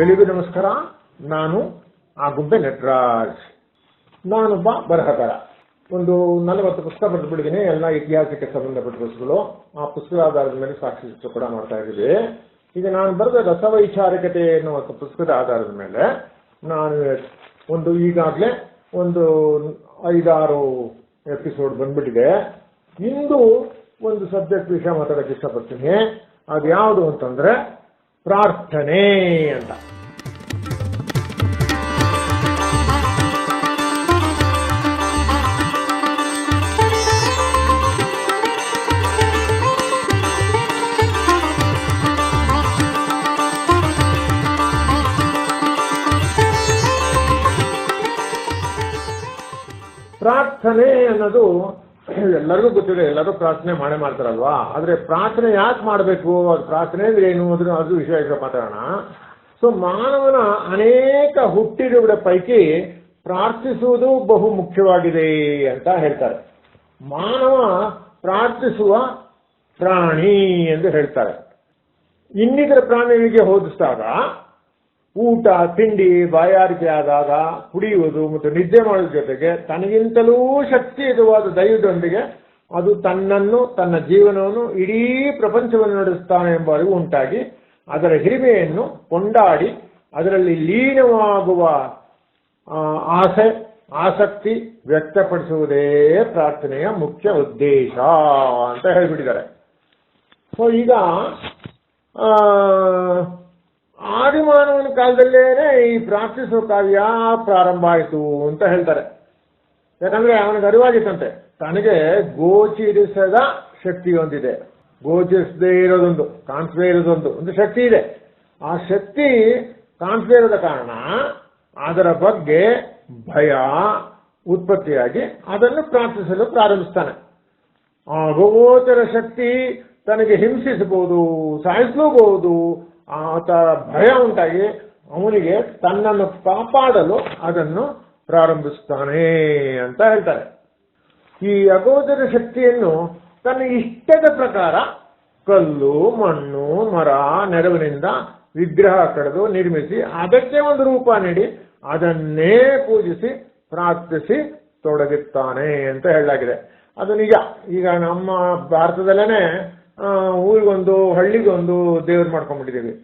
ಎಲ್ಲಿಗೂ ನಮಸ್ಕಾರ. ನಾನು ಆಗುಂಬೆ ನಟರಾಜ್. ನಾನೊಬ್ಬ ಬರಹಗಾರ. ಒಂದು 40 ಪುಸ್ತಕ ಬರೆದುಬಿಟ್ಟಿದ್ದೀನಿ. ಎಲ್ಲ ಇತಿಹಾಸಕ್ಕೆ ಸಂಬಂಧಪಟ್ಟ ಪುಸ್ತಕಗಳು. ಆ ಪುಸ್ತಕ ಆಧಾರದ ಮೇಲೆ ಸಾಕ್ಷಿ ಕೂಡ ಮಾಡ್ತಾ ಇದ್ದೀವಿ. ಈಗ ನಾನು ಬರೆದ ರಸವೈಚಾರಿಕತೆ ಎನ್ನುವ ಪುಸ್ತಕದ ಆಧಾರದ ಮೇಲೆ ನಾನು ಈಗಾಗಲೇ ಒಂದು 5-6 ಎಪಿಸೋಡ್ ಬಂದ್ಬಿಟ್ಟಿದೆ. ಇಂದು ಒಂದು ಸಬ್ಜೆಕ್ಟ್ ವಿಷಯ ಮಾತಾಡೋಕ್ಕೆ ಇಷ್ಟಪಡ್ತೀನಿ. ಅದು ಯಾವುದು ಅಂತಂದ್ರೆ ಪ್ರಾರ್ಥನೆ ಅಂತ. ಪ್ರಾರ್ಥನೆ ಅನ್ನೋದು ಎಲ್ಲರಿಗೂ ಗೊತ್ತಿದೆ. ಎಲ್ಲರೂ ಪ್ರಾರ್ಥನೆ ಮಾಡ್ತಾರಲ್ವಾ. ಆದ್ರೆ ಪ್ರಾರ್ಥನೆ ಯಾಕೆ ಮಾಡಬೇಕು, ಅದು ಪ್ರಾರ್ಥನೆ ಅಂದ್ರೆ ಏನು ಅದು ವಿಷಯ ಮಾತಾಡೋಣ. ಸೊ ಮಾನವನ ಅನೇಕ ಹುಟ್ಟಿದವುಗಳ ಪೈಕಿ ಪ್ರಾರ್ಥಿಸುವುದು ಬಹು ಮುಖ್ಯವಾಗಿದೆ ಅಂತ ಹೇಳ್ತಾರೆ. ಮಾನವ ಪ್ರಾರ್ಥಿಸುವ ಪ್ರಾಣಿ ಎಂದು ಹೇಳ್ತಾರೆ. ಇನ್ನಿತರ ಪ್ರಾಣಿಗಳಿಗೆ ಹೋಲಿಸಿದಾಗ ಊಟ, ತಿಂಡಿ, ಬಾಯಾರಿಕೆ ಆದಾಗ ಕುಡಿಯುವುದು ಮತ್ತು ನಿದ್ದೆ ಮಾಡುವ ಜೊತೆಗೆ ತನಗಿಂತಲೂ ಶಕ್ತಿಯುತವಾದ ದೈವದೊಂದಿಗೆ ಅದು ತನ್ನನ್ನು, ತನ್ನ ಜೀವನವನ್ನು, ಇಡೀ ಪ್ರಪಂಚವನ್ನು ನಡೆಸುತ್ತಾನೆ ಎಂಬ ಅರಿವು ಉಂಟಾಗಿ ಅದರ ಹಿರಿಮೆಯನ್ನು ಕೊಂಡಾಡಿ ಅದರಲ್ಲಿ ಲೀನವಾಗುವ ಆಸಕ್ತಿ ವ್ಯಕ್ತಪಡಿಸುವುದೇ ಪ್ರಾರ್ಥನೆಯ ಮುಖ್ಯ ಉದ್ದೇಶ ಅಂತ ಹೇಳಿಬಿಟ್ಟಿದ್ದಾರೆ. ಸೊ ಈಗ ಆದಿಮಾನವನ ಕಾಲದಲ್ಲೇನೆ ಈ ಪ್ರಾರ್ಥಿಸುವ ಕಾರ್ಯ ಪ್ರಾರಂಭ ಆಯಿತು ಅಂತ ಹೇಳ್ತಾರೆ. ಯಾಕಂದ್ರೆ ಅವನಿಗೆ ಅರಿವಾಗಿತ್ತಂತೆ ತನಗೆ ಗೋಚರಿಸದ ಶಕ್ತಿ ಒಂದಿದೆ. ಗೋಚರಿಸದೇ ಇರೋದೊಂದು, ಕಾಣಿಸದೇ ಇರೋದೊಂದು ಶಕ್ತಿ ಇದೆ. ಆ ಶಕ್ತಿ ಕಾಣಿಸದೇ ಇರೋದ ಕಾರಣ ಅದರ ಬಗ್ಗೆ ಭಯ ಉತ್ಪತ್ತಿಯಾಗಿ ಅದನ್ನು ಪ್ರಾರ್ಥಿಸಲು ಪ್ರಾರಂಭಿಸ್ತಾನೆ. ಆ ಗೋಚರ ಶಕ್ತಿ ತನಗೆ ಹಿಂಸಿಸಬಹುದು, ಸಾಯಿಸಲೂಬಹುದು. ಆತರ ಭಯ ಉಂಟಾಗಿ ಅವನಿಗೆ ತನ್ನನ್ನು ಕಾಪಾಡಲು ಅದನ್ನು ಪ್ರಾರಂಭಿಸ್ತಾನೆ ಅಂತ ಹೇಳ್ತಾರೆ. ಈ ಅಗೋಚರ ಶಕ್ತಿಯನ್ನು ತನ್ನ ಇಷ್ಟದ ಪ್ರಕಾರ ಕಲ್ಲು, ಮಣ್ಣು, ಮರ, ನೆರವಿನಿಂದ ವಿಗ್ರಹ ಕಡೆದು ನಿರ್ಮಿಸಿ ಅದಕ್ಕೆ ಒಂದು ರೂಪ ನೀಡಿ ಅದನ್ನೇ ಪೂಜಿಸಿ ಪ್ರಾರ್ಥಿಸಿ ತೊಡಗುತ್ತಾನೆ ಅಂತ ಹೇಳಲಾಗಿದೆ. ಅದು ನಿಜ. ಈಗ ನಮ್ಮ ಭಾರತದಲ್ಲೇನೆ ಊರಿಗೊಂದು, ಹಳ್ಳಿಗೊಂದು ದೇವ್ರು ಮಾಡ್ಕೊಂಡ್ಬಿಟ್ಟಿದ್ದೀವಿ.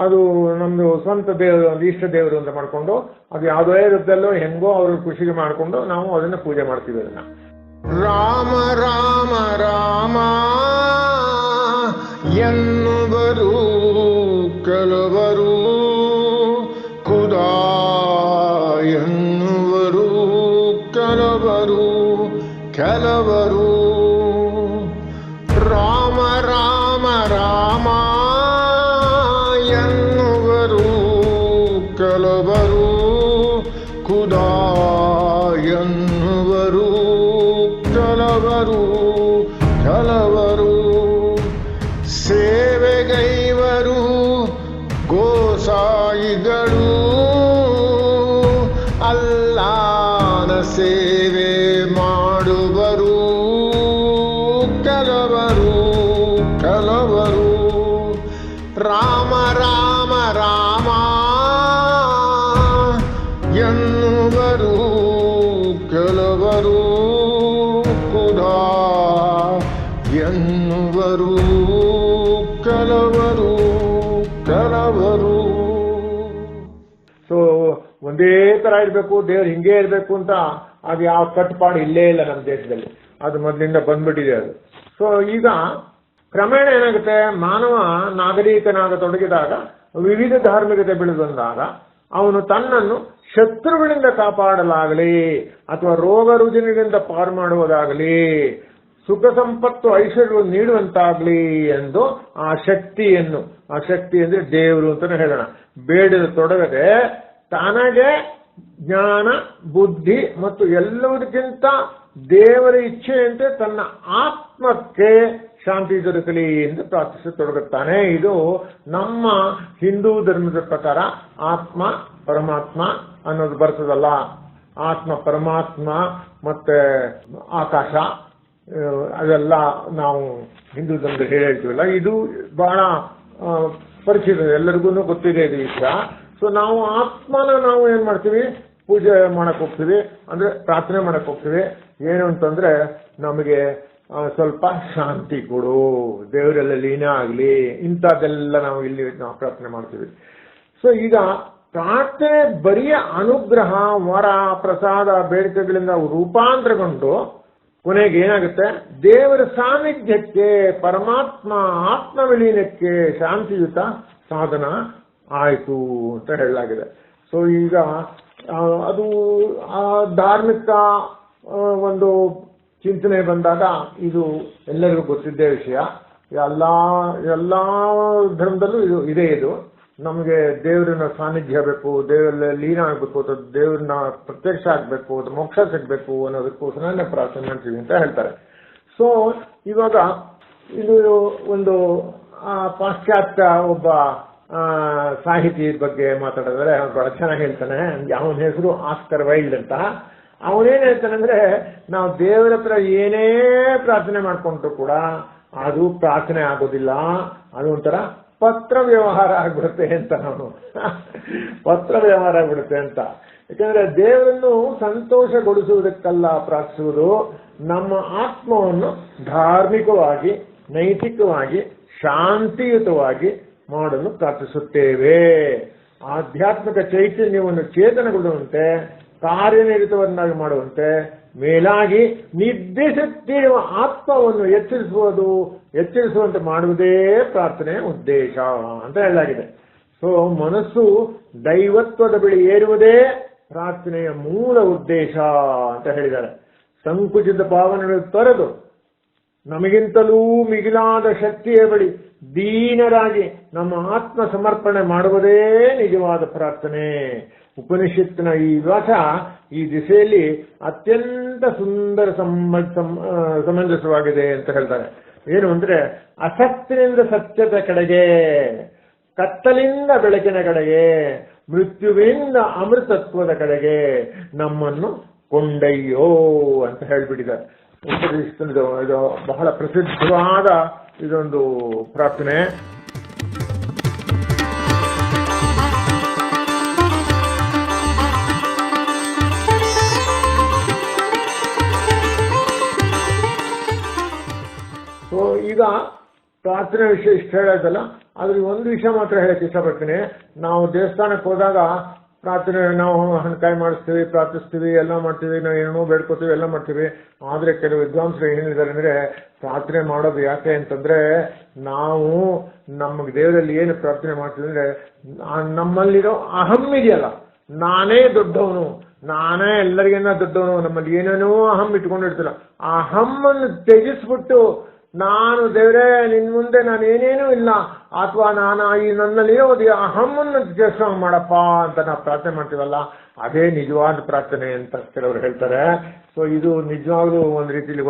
ಅದು ನಮ್ದು ಸ್ವಂತ ದೇವರು, ಒಂದು ಇಷ್ಟ ದೇವರು ಅಂತ ಮಾಡ್ಕೊಂಡು ಅದು ಯಾವುದೇ ರೂಪದಲ್ಲೋ ಹೆಂಗೋ ಅವ್ರ ಖುಷಿಗೆ ಮಾಡ್ಕೊಂಡು ನಾವು ಅದನ್ನ ಪೂಜೆ ಮಾಡ್ತೀವಿ. ಅದನ್ನ ರಾಮ ರಾಮ ರಾಮ ಎನ್ನುವರು ಕೆಲವರು, ಖುದಾ ಎನ್ನುವರು ಕೆಲವರು. ರಾಮ ರಾಮ ರಾಮ ಎನ್ನುವರು ಕೆಲವರು, ಖುದಾ ಎನ್ನುವರು ಕೆಲವರು. ಸೇವೆಗೈವರು ಗೋಸಾಯಿಗಳು, ಅಲ್ಲಾನ ಸೇವೆ ಮಾಡುವರು ಕೆಲವರು. ರಾಮ ರಾಮ ರಾಮ ಎನ್ನುವರು ಕೆಲವರು, ಖುದಾ ಎನ್ನುವರು ಕೆಲವರು. ಸೊ ಒಂದೇ ತರ ಇರಬೇಕು, ದೇವ್ರು ಹಿಂಗೇ ಇರಬೇಕು ಅಂತ ಅದು ಯಾವ ಕಟ್ಟುಪಾಡು ಇಲ್ಲೇ ಇಲ್ಲ ನಮ್ಮ ದೇಶದಲ್ಲಿ. ಅದು ಮೊದಲಿಂದ ಬಂದ್ಬಿಟ್ಟಿದೆ ಅದು. ಸೊ ಈಗ ಕ್ರಮೇಣ ಏನಾಗುತ್ತೆ, ಮಾನವ ನಾಗರಿಕನಾಗತೊಡಗಿದಾಗ, ವಿವಿಧ ಧಾರ್ಮಿಕತೆ ಬೆಳೆದು ಬಂದಾಗ ಅವನು ತನ್ನನ್ನು ಶತ್ರುಗಳಿಂದ ಕಾಪಾಡಲಾಗಲಿ ಅಥವಾ ರೋಗ ರುಜಿನಗಳಿಂದ ಪಾರು ಮಾಡುವುದಾಗಲಿ, ಸುಖ ಸಂಪತ್ತು ಐಶ್ವರ್ಯವನ್ನು ನೀಡುವಂತಾಗ್ಲಿ ಎಂದು ಆ ಶಕ್ತಿ ಅಂದ್ರೆ ದೇವರು ಅಂತಾನೆ ಹೇಳೋಣ, ಬೇಡದ ತೊಡಗದೆ ತನಗೆ ಜ್ಞಾನ, ಬುದ್ಧಿ ಮತ್ತು ಎಲ್ಲದಕ್ಕಿಂತ ದೇವರ ಇಚ್ಛೆಯಂತೆ ತನ್ನ ಆತ್ಮಕ್ಕೆ ಶಾಂತಿ ದೊರಕಲಿ ಎಂದು ಪ್ರಾರ್ಥಿಸತೊಡಗುತ್ತಾನೆ. ಇದು ನಮ್ಮ ಹಿಂದೂ ಧರ್ಮದ ಪ್ರಕಾರ ಆತ್ಮ ಪರಮಾತ್ಮ ಅನ್ನೋದು ಬರ್ತದಲ್ಲ. ಆತ್ಮ ಪರಮಾತ್ಮ ಮತ್ತೆ ಆಕಾಶ ಅದೆಲ್ಲ ನಾವು ಹಿಂದೂ ಧರ್ಮದಲ್ಲಿ ಹೇಳ್ತೀವಲ್ಲ, ಇದು ಬಹಳ ಪರಿಚಿತ, ಎಲ್ಲರಿಗೂ ಗೊತ್ತಿದೆ ಇದು ವಿಷಯ. ಸೊ ನಾವು ಆತ್ಮನ ನಾವು ಏನ್ ಮಾಡ್ತೀವಿ, ಪೂಜೆ ಮಾಡಕ್ ಹೋಗ್ತೀವಿ, ಅಂದ್ರೆ ಪ್ರಾರ್ಥನೆ ಮಾಡಕ್ ಹೋಗ್ತೀವಿ. ಏನು ಅಂತಂದ್ರೆ ನಮಗೆ ಸ್ವಲ್ಪ ಶಾಂತಿ ಕೊಡು, ದೇವರೆಲ್ಲ ಲೀನ ಆಗ್ಲಿ, ಇಂಥದ್ದೆಲ್ಲ ನಾವು ಇಲ್ಲಿ ನಾವು ಪ್ರಾರ್ಥನೆ ಮಾಡ್ತೀವಿ. ಸೊ ಈಗ ಪ್ರಾರ್ಥನೆ ಬರಿಯ ಅನುಗ್ರಹ, ವರ, ಪ್ರಸಾದ, ಬೇಡಿಕೆಗಳಿಂದ ರೂಪಾಂತರಗೊಂಡು ಕೊನೆಗೆ ಏನಾಗುತ್ತೆ, ದೇವರ ಸಾನ್ನಿಧ್ಯಕ್ಕೆ, ಪರಮಾತ್ಮ ಆತ್ಮ ವಿಲೀನಕ್ಕೆ ಶಾಂತಿಯುತ ಸಾಧನ ಆಯಿತು ಅಂತ ಹೇಳಲಾಗಿದೆ. ಸೊ ಈಗ ಅದು ಧಾರ್ಮಿಕ ಒಂದು ಚಿಂತನೆ ಬಂದಾಗ ಇದು ಎಲ್ಲರಿಗೂ ಗೊತ್ತಿದ್ದೇ ವಿಷಯ. ಎಲ್ಲ ಧರ್ಮದಲ್ಲೂ ಇದು ಇದು ನಮಗೆ ದೇವರನ್ನ ಸಾನ್ನಿಧ್ಯ ಬೇಕು, ದೇವರಲ್ಲಿ ಲೀನ ಆಗ್ಬೇಕು, ಅಥವಾ ದೇವ್ರನ್ನ ಪ್ರತ್ಯಕ್ಷ ಆಗ್ಬೇಕು, ಅಥವಾ ಮೋಕ್ಷ ಸಿಗ್ಬೇಕು ಅನ್ನೋದಕ್ಕೋಸ್ಕರ ಪ್ರಾರ್ಥನೆ ಮಾಡ್ತೀವಿ ಅಂತ ಹೇಳ್ತಾರೆ. ಸೊ ಇವಾಗ ಇದು ಒಂದು ಪಾಶ್ಚಾತ್ಯ ಒಬ್ಬ ಸಾಹಿತಿ ಬಗ್ಗೆ ಮಾತಾಡಿದ್ರೆ ಅವ್ನು ಬಹಳ ಚೆನ್ನಾಗಿ ಹೇಳ್ತಾನೆ. ಅವನ ಹೆಸರು ಆಸ್ಕರ್ ವೈಲ್ಡ್ ಅಂತ. ಅವನೇನ್ ಹೇಳ್ತಾನೆ ಅಂದ್ರೆ, ನಾವು ದೇವರ ಹತ್ರ ಏನೇ ಪ್ರಾರ್ಥನೆ ಮಾಡ್ಕೊಂಡ್ರು ಕೂಡ ಅದು ಪ್ರಾರ್ಥನೆ ಆಗೋದಿಲ್ಲ, ಅದು ಒಂಥರ ಪತ್ರ ವ್ಯವಹಾರ ಆಗ್ಬಿಡುತ್ತೆ ಅಂತ. ನಾವು ಪತ್ರ ವ್ಯವಹಾರ ಆಗ್ಬಿಡುತ್ತೆ ಅಂತ. ಯಾಕಂದ್ರೆ ದೇವರನ್ನು ಸಂತೋಷಗೊಳಿಸುವುದಕ್ಕಲ್ಲ ಪ್ರಾರ್ಥಿಸುವುದು, ನಮ್ಮ ಆತ್ಮವನ್ನು ಧಾರ್ಮಿಕವಾಗಿ, ನೈತಿಕವಾಗಿ, ಶಾಂತಿಯುತವಾಗಿ ಮಾಡಲು ಪ್ರಾರ್ಥಿಸುತ್ತೇವೆ. ಆಧ್ಯಾತ್ಮಿಕ ಚೈತನ್ಯವನ್ನು ಚೇತನಗೊಳ್ಳುವಂತೆ, ಕಾರ್ಯನಿರತವನ್ನಾಗಿ ಮಾಡುವಂತೆ, ಮೇಲಾಗಿ ನಿರ್ದೇಶಿಸುತ್ತಿರುವ ಆತ್ಮವನ್ನು ಎಚ್ಚರಿಸುವಂತೆ ಮಾಡುವುದೇ ಪ್ರಾರ್ಥನೆಯ ಉದ್ದೇಶ ಅಂತ ಹೇಳಲಾಗಿದೆ. ಸೊ ಮನಸ್ಸು ದೈವತ್ವದ ಬಳಿ ಏರುವುದೇ ಪ್ರಾರ್ಥನೆಯ ಮೂಲ ಉದ್ದೇಶ ಅಂತ ಹೇಳಿದ್ದಾರೆ. ಸಂಕುಚಿತ ಭಾವನೆಗಳು ತೊರೆದು ನಮಗಿಂತಲೂ ಮಿಗಿಲಾದ ಶಕ್ತಿಯ ಬಳಿ ದೀನರಾಗಿ ನಮ್ಮ ಆತ್ಮ ಸಮರ್ಪಣೆ ಮಾಡುವುದೇ ನಿಜವಾದ ಪ್ರಾರ್ಥನೆ. ಉಪನಿಷತ್ತಿನ ಈ ವ್ಯಾಸ ಈ ದಿಸೆಯಲ್ಲಿ ಅತ್ಯಂತ ಸುಂದರ ಸಮಂಜಸವಾಗಿದೆ ಅಂತ ಹೇಳ್ತಾರೆ. ಏನು ಅಂದ್ರೆ, ಅಸತ್ತಿನಿಂದ ಸತ್ಯದ ಕಡೆಗೆ, ಕತ್ತಲಿಂದ ಬೆಳಕಿನ ಕಡೆಗೆ, ಮೃತ್ಯುವಿನಿಂದ ಅಮೃತತ್ವದ ಕಡೆಗೆ ನಮ್ಮನ್ನು ಕೊಂಡಯ್ಯೋ ಅಂತ ಹೇಳ್ಬಿಟ್ಟಿದ್ದಾರೆ. ಉಪನಿಷತ್ತಿನ ಇದು ಬಹಳ ಪ್ರಸಿದ್ಧವಾದ ಇದೊಂದು ಪ್ರಾರ್ಥನೆ. ಸೊ ಈಗ ಪ್ರಾರ್ಥನೆ ವಿಷಯ ಇಷ್ಟ ಹೇಳೋದಲ್ಲ, ಆದ್ರೆ ಒಂದು ವಿಷಯ ಮಾತ್ರ ಹೇಳಕ್ ಇಷ್ಟಪಡ್ತೀನಿ. ನಾವು ದೇವಸ್ಥಾನಕ್ಕೆ ಹೋದಾಗ ಪ್ರಾರ್ಥನೆ ನಾವು ಹಣಕಾಯಿ ಮಾಡಿಸ್ತೀವಿ, ಪ್ರಾರ್ಥಿಸ್ತೀವಿ, ಎಲ್ಲ ಮಾಡ್ತೀವಿ, ನಾವು ಏನೋ ಬೇಡ್ಕೋತೀವಿ, ಎಲ್ಲ ಮಾಡ್ತೀವಿ. ಆದ್ರೆ ಕೆಲವು ವಿದ್ವಾಂಸರು ಏನ್ ಹೇಳಿದ್ದಾರೆ ಅಂದ್ರೆ, ಪ್ರಾರ್ಥನೆ ಮಾಡೋದು ಯಾಕೆ ಅಂತಂದ್ರೆ, ನಾವು ನಮಗೆ ದೇವರಲ್ಲಿ ಏನು ಪ್ರಾರ್ಥನೆ ಮಾಡ್ತೀವಿ ಅಂದ್ರೆ, ನಮ್ಮಲ್ಲಿರೋ ಅಹಂ ಇದೆಯಲ್ಲ, ನಾನೇ ದೊಡ್ಡವನು, ನಾನೇ ಎಲ್ಲರಿಗಿನ್ನ ದೊಡ್ಡವನು, ನಮ್ಮಲ್ಲಿ ಏನೇನೋ ಅಹಂ ಇಟ್ಕೊಂಡಿರ್ತಿಲ್ಲ, ಆ ಅಹಮ್ಮನ್ನು ತ್ಯಜಿಸ್ಬಿಟ್ಟು ನಾನು ದೇವರೇ ನಿನ್ ಮುಂದೆ ನಾನು ಏನೇನೂ ಇಲ್ಲ, ಅಥವಾ ನಾನು ಈ ನನ್ನಲ್ಲಿರೋದು ಅಹಮ್ಮನ್ನು ತ್ಯಜಿಸ ಮಾಡಪ್ಪ ಅಂತ ನಾವು ಪ್ರಾರ್ಥನೆ ಮಾಡ್ತೀವಲ್ಲ, ಅದೇ ನಿಜವಾದ ಪ್ರಾರ್ಥನೆ ಅಂತ ಕೆಲವರು ಹೇಳ್ತಾರೆ. ಸೊ ಇದು ನಿಜವಾಗ್ಲೂ ಒಂದು ರೀತಿಯಲ್ಲಿ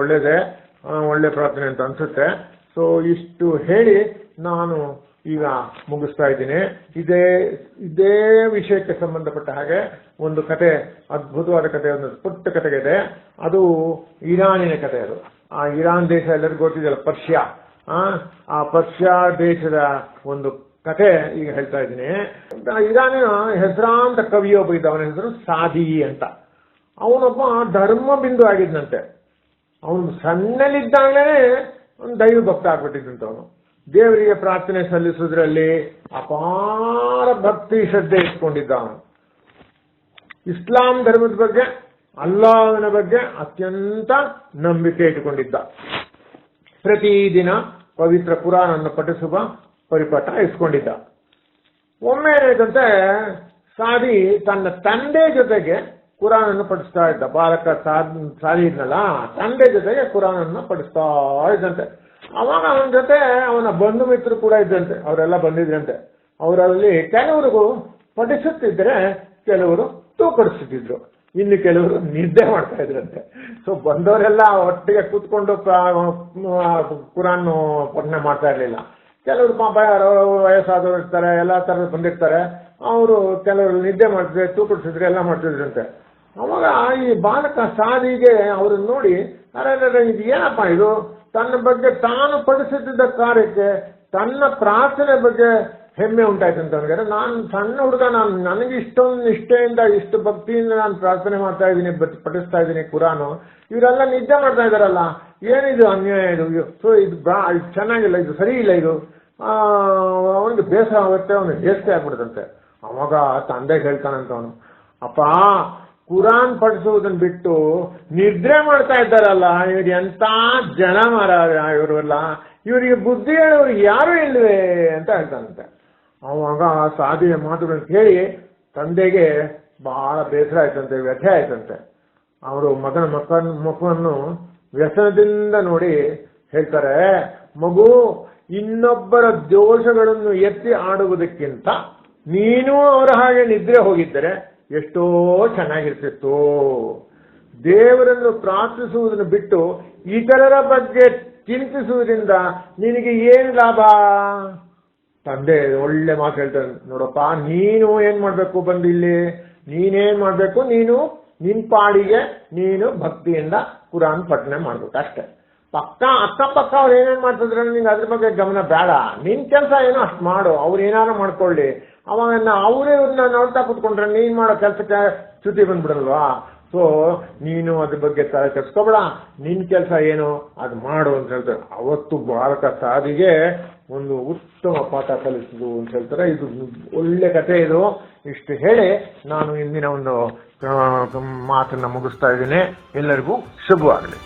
ಒಳ್ಳೆ ಪ್ರಾರ್ಥನೆ ಅಂತ ಅನ್ಸುತ್ತೆ. ಸೊ ಇಷ್ಟು ಹೇಳಿ ನಾನು ಈಗ ಮುಗಿಸ್ತಾ ಇದ್ದೀನಿ. ಇದೇ ವಿಷಯಕ್ಕೆ ಸಂಬಂಧಪಟ್ಟ ಹಾಗೆ ಒಂದು ಕತೆ, ಅದ್ಭುತವಾದ ಕತೆ, ಒಂದು ಪುಟ್ಟ ಕತೆಗಿದೆ. ಅದು ಇರಾನಿನ ಕತೆ. ಅದು ಆ ಇರಾನ್ ದೇಶ ಎಲ್ಲರಿಗೂ ಗೊತ್ತಿದೆಯಲ್ಲ, ಪರ್ಷಿಯಾ. ಆ ಪರ್ಷಿಯಾ ದೇಶದ ಒಂದು ಕತೆ ಈಗ ಹೇಳ್ತಾ ಇದ್ದೀನಿ. ಇರಾನಿನ ಹೆಸರಾಂತ ಕವಿಯೊಬ್ಬ ಇದ್ದ, ಅವನ ಹೆಸರು ಸಾದಿ ಅಂತ. ಅವನೊಬ್ಬ ಧರ್ಮ ಬಿಂದು ಆಗಿದ್ದಂತೆ. ಅವನು ಸಣ್ಣಲಿದ್ದಾಗಲೇ ಒಂದು ದೈವ ಭಕ್ತ ಆಗ್ಬಿಟ್ಟಿದ್ದಂತೆ. ಅವನು ದೇವರಿಗೆ ಪ್ರಾರ್ಥನೆ ಸಲ್ಲಿಸುವುದರಲ್ಲಿ ಅಪಾರ ಭಕ್ತಿ ಶ್ರದ್ಧೆ ಇಟ್ಕೊಂಡಿದ್ದ. ಅವನು ಇಸ್ಲಾಂ ಧರ್ಮದ ಬಗ್ಗೆ, ಅಲ್ಲಾಹನ ಬಗ್ಗೆ ಅತ್ಯಂತ ನಂಬಿಕೆ ಇಟ್ಟುಕೊಂಡಿದ್ದ. ಪ್ರತಿದಿನ ಪವಿತ್ರ ಕುರಾನನ್ನು ಪಠಿಸುವ ಪರಿಪಾಠ ಇಸ್ಕೊಂಡಿದ್ದ. ಒಮ್ಮೆ ಏನಾಯ್ತಂತೆ, ಸಾದಿ ತನ್ನ ತಂದೆ ಜೊತೆಗೆ ಕುರಾನನ್ನು ಪಠಿಸ್ತಾ ಇದ್ದ. ಬಾಲಕ ಸಾದಿ ಇದ್ನಲ್ಲ, ತಂದೆ ಜೊತೆಗೆ ಕುರಾನನ್ನು ಪಠಿಸ್ತಾ ಇದ್ದಂತೆ. ಅವಾಗ ಅವನ ಜೊತೆ ಅವನ ಬಂಧು ಮಿತ್ರರು ಕೂಡ ಇದ್ದಂತೆ, ಅವರೆಲ್ಲ ಬಂದಿದ್ರಂತೆ. ಅವರಲ್ಲಿ ಕೆಲವರಿಗೂ ಪಠಿಸುತ್ತಿದ್ರೆ, ಕೆಲವರು ತೂಕಡಿಸುತ್ತಿದ್ರು, ಇನ್ನು ಕೆಲವರು ನಿದ್ದೆ ಮಾಡ್ತಾ ಇದ್ರಂತೆ. ಸೊ ಬಂದವರೆಲ್ಲ ಒಟ್ಟಿಗೆ ಕೂತ್ಕೊಂಡು ಕುರಾನ್ ಪಠನೆ ಮಾಡ್ತಾ ಇರ್ಲಿಲ್ಲ. ಕೆಲವರು ಪಾಪ ಯಾರೋ ವಯಸ್ಸಾದವರು ಇರ್ತಾರೆ, ಎಲ್ಲಾ ತರ ಬಂದಿರ್ತಾರೆ, ಅವರು ಕೆಲವರು ನಿದ್ದೆ ಮಾಡ್ತಿದ್ರೆ, ತೂಕಡಿಸಿದ್ರೆ, ಎಲ್ಲ ಮಾಡ್ತಿದ್ರಂತೆ. ಅವಾಗ ಈ ಬಾಲಕ ಸಾದಿಗೆ ಅವ್ರನ್ನ ನೋಡಿ, ಅರೆ ಇದು ಏನಪ್ಪ ಇದು, ತನ್ನ ಬಗ್ಗೆ ತಾನು ಪಡಿಸುತ್ತಿದ್ದ ಕಾರ್ಯಕ್ಕೆ, ತನ್ನ ಪ್ರಾರ್ಥನೆ ಬಗ್ಗೆ ಹೆಮ್ಮೆ ಉಂಟಾಯ್ತು ಅಂತ ಅವನಿಗೆ. ನಾನು ಸಣ್ಣ ಹುಡುಗ, ನನಗೆ ಇಷ್ಟೊಂದು ನಿಷ್ಠೆಯಿಂದ ಇಷ್ಟು ಭಕ್ತಿಯಿಂದ ನಾನು ಪ್ರಾರ್ಥನೆ ಮಾಡ್ತಾ ಇದ್ದೀನಿ, ಪಠಿಸ್ತಾ ಇದ್ದೀನಿ ಕುರಾನು, ಇವರೆಲ್ಲ ನಿದ್ದೆ ಮಾಡ್ತಾ ಇದ್ದಾರಲ್ಲ, ಏನಿದು ಅನ್ಯಾಯ ಇದು, ಸೊ ಇದು ಚೆನ್ನಾಗಿಲ್ಲ, ಇದು ಸರಿ ಇಲ್ಲ, ಇದು ಅವನಿಗೆ ಬೇಸರ ಆಗುತ್ತೆ, ಅವನಿಗೆ ಬೇಸರ ಆಗ್ಬಿಡುತ್ತಂತೆ. ಅವಾಗ ತಂದೆ ಹೇಳ್ತಾನಂತ ಅವನು, ಅಪ್ಪ ಕುರಾನ್ ಪಠಿಸುವುದನ್ನ ಬಿಟ್ಟು ನಿದ್ರೆ ಮಾಡ್ತಾ ಇದ್ದಾರಲ್ಲ, ಇವ್ರು ಎಂತ ಜನ ಮಾರಾಯ ಇವರೆಲ್ಲ, ಇವರಿಗೆ ಬುದ್ಧಿ ಹೇಳೋರಿಗೆ ಯಾರು ಇಲ್ವೇ ಅಂತ ಹೇಳ್ತಾನಂತೆ. ಅವಾಗ ಸಾಧಿಯ ಮಾತುಗಳನ್ನು ಕೇಳಿ ತಂದೆಗೆ ಬಹಳ ಬೇಸರ ಆಯ್ತಂತೆ, ವ್ಯಥೆ ಆಯ್ತಂತೆ. ಅವರು ಮಗನ ಮುಖವನ್ನು ವ್ಯಸನದಿಂದ ನೋಡಿ ಹೇಳ್ತಾರೆ, ಮಗು, ಇನ್ನೊಬ್ಬರ ದೋಷಗಳನ್ನು ಎತ್ತಿ ಆಡುವುದಕ್ಕಿಂತ ನೀನು ಅವರ ಹಾಗೆ ನಿದ್ರೆ ಹೋಗಿದ್ದರೆ ಎಷ್ಟೋ ಚೆನ್ನಾಗಿರ್ತಿತ್ತು. ದೇವರನ್ನು ಪ್ರಾರ್ಥಿಸುವುದನ್ನು ಬಿಟ್ಟು ಇತರರ ಬಗ್ಗೆ ಚಿಂತಿಸುವುದರಿಂದ ನಿನಗೆ ಏನು ಲಾಭ? ತಂದೆ ಒಳ್ಳೆ ಮಾತು ಹೇಳ್ತಾರೆ, ನೋಡಪ್ಪ, ನೀನು ಏನ್ ಮಾಡ್ಬೇಕು, ಬಂದು ಇಲ್ಲಿ ನೀನೇನ್ ಮಾಡ್ಬೇಕು, ನೀನು ನಿನ್ ಪಾಡಿಗೆ ನೀನು ಭಕ್ತಿಯಿಂದ ಕುರಾನ್ ಪಠನೆ ಮಾಡ್ಬೇಕು ಅಷ್ಟೇ. ಅಕ್ಕಪಕ್ಕ ಅವ್ರು ಏನೇನ್ ಮಾಡ್ತಿದ್ರೆ ನಿಂಗೆ ಅದ್ರ ಬಗ್ಗೆ ಗಮನ ಬೇಡ, ನಿನ್ ಕೆಲಸ ಏನೋ ಅಷ್ಟು ಮಾಡು, ಅವ್ರು ಏನಾರು ಮಾಡ್ಕೊಳ್ಳಿ. ಅವಾಗ ಅವರೇ ಇವ್ರನ್ನ ನೋಡ್ತಾ ಕೂತ್ಕೊಂಡ್ರೆ ನೀನ್ ಮಾಡೋ ಕೆಲಸಕ್ಕೆ ಚ್ಯುತಿ ಬಂದ್ಬಿಡಲ್ವಾ? ಸೊ ನೀನು ಅದ್ರ ಬಗ್ಗೆ ತಲೆ ಕೆಡ್ಸ್ಕೊಬೇಡ, ನಿನ್ ಕೆಲಸ ಏನು ಅದು ಮಾಡು ಅಂತ ಹೇಳ್ತಾರೆ. ಅವತ್ತು ಬಾಲಕ ಸಾಧಿಗೆ ಒಂದು ಉತ್ತಮ ಪಾಠ ಕಲಿಸಿದ್ರು ಅಂತ ಹೇಳ್ತಾರೆ. ಇದು ಒಳ್ಳೆ ಕಥೆ ಇದು. ಇಷ್ಟು ಹೇಳಿ ನಾನು ಇಂದಿನ ಒಂದು ಮಾತನ್ನ ಮುಗಿಸ್ತಾ ಇದ್ದೀನಿ. ಎಲ್ಲರಿಗೂ ಶುಭವಾಗಲಿ.